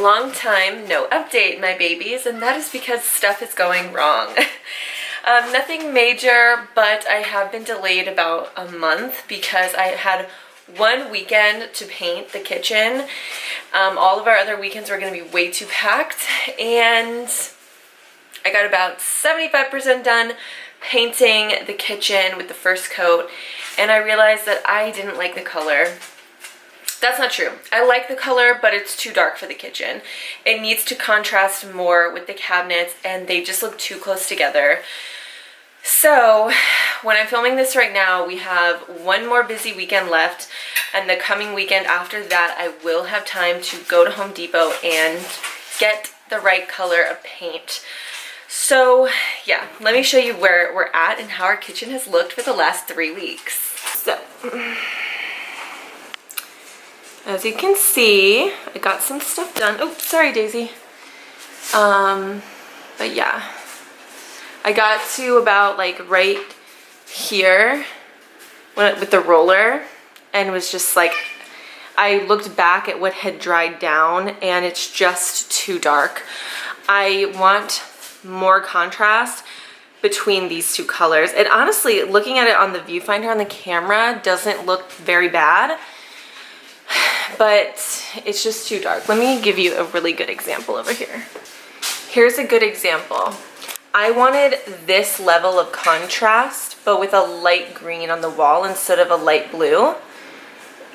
long time no update, my babies, and that is because stuff is going wrong. Nothing major, but I have been delayed about a month because I had one weekend to paint the kitchen. All of our other weekends were going to be way too packed, and I got about 75% done painting the kitchen with the first coat, and I realized that I didn't like the color. That's not true. I like the color, but it's too dark for the kitchen. It needs to contrast more with the cabinets, and they just look too close together. So when I'm filming this right now, we have one more busy weekend left, and the coming weekend after that, I will have time to go to Home Depot and get the right color of paint. So yeah, let me show you where we're at and how our kitchen has looked for the last 3 weeks. So as you can see, I got some stuff done. Oh, sorry, Daisy. But yeah, I got to about like right here with the roller, and was just like, I looked back at what had dried down and it's just too dark. I want more contrast between these two colors. And honestly, looking at it on the viewfinder on the camera doesn't look very bad, but it's just too dark. Let me give you a really good example over here. Here's a good example. I wanted this level of contrast, but with a light green on the wall instead of a light blue.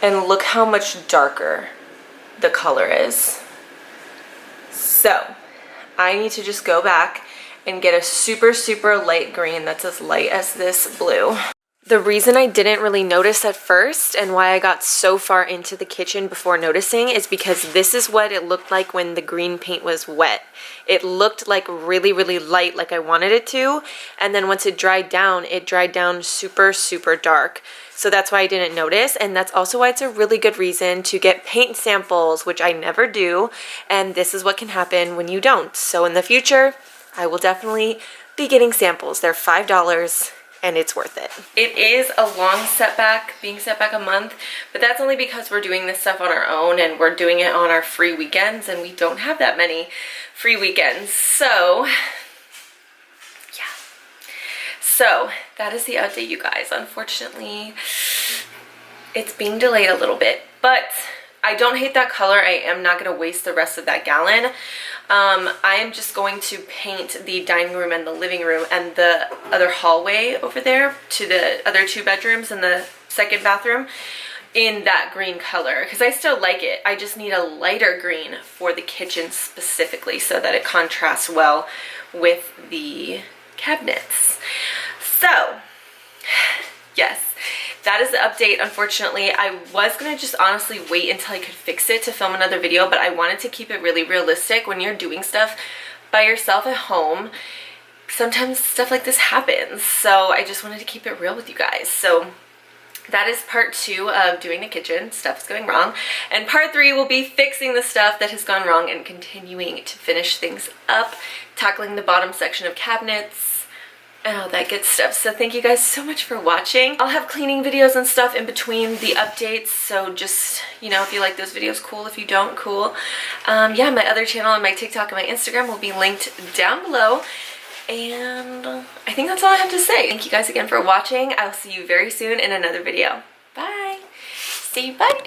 And look how much darker the color is. So I need to just go back and get a super, super light green that's as light as this blue. The reason I didn't really notice at first, and why I got so far into the kitchen before noticing, is because this is what it looked like when the green paint was wet. It looked like really, really light, like I wanted it to, and then once it dried down super, super dark. So that's why I didn't notice, and that's also why it's a really good reason to get paint samples, which I never do, and this is what can happen when you don't. So in the future, I will definitely be getting samples. They're $5, and it's worth it. It is a long setback, being set back a month, but that's only because we're doing this stuff on our own, and we're doing it on our free weekends, and we don't have that many free weekends. So So that is the update, you guys. Unfortunately, it's being delayed a little bit, but I don't hate that color. I am not going to waste the rest of that gallon. I am just going to paint the dining room and the living room and the other hallway over there to the other 2 bedrooms and the second bathroom in that green color, because I still like it. I just need a lighter green for the kitchen specifically so that it contrasts well with the cabinets. So yes, that is the update. Unfortunately, I was gonna just honestly wait until I could fix it to film another video, but I wanted to keep it really realistic. When you're doing stuff by yourself at home, sometimes stuff like this happens. So I just wanted to keep it real with you guys. So that is part 2 of doing the kitchen. Stuff's going wrong. And part 3 will be fixing the stuff that has gone wrong and continuing to finish things up, tackling the bottom section of cabinets, and all that good stuff. So thank you guys so much for watching. I'll have cleaning videos and stuff in between the updates, so just, you know, if you like those videos, cool. If you don't, cool. Yeah, my other channel and my TikTok and my Instagram will be linked down below. And I think that's all I have to say. Thank you guys again for watching. I'll see you very soon in another video. Bye. Say bye,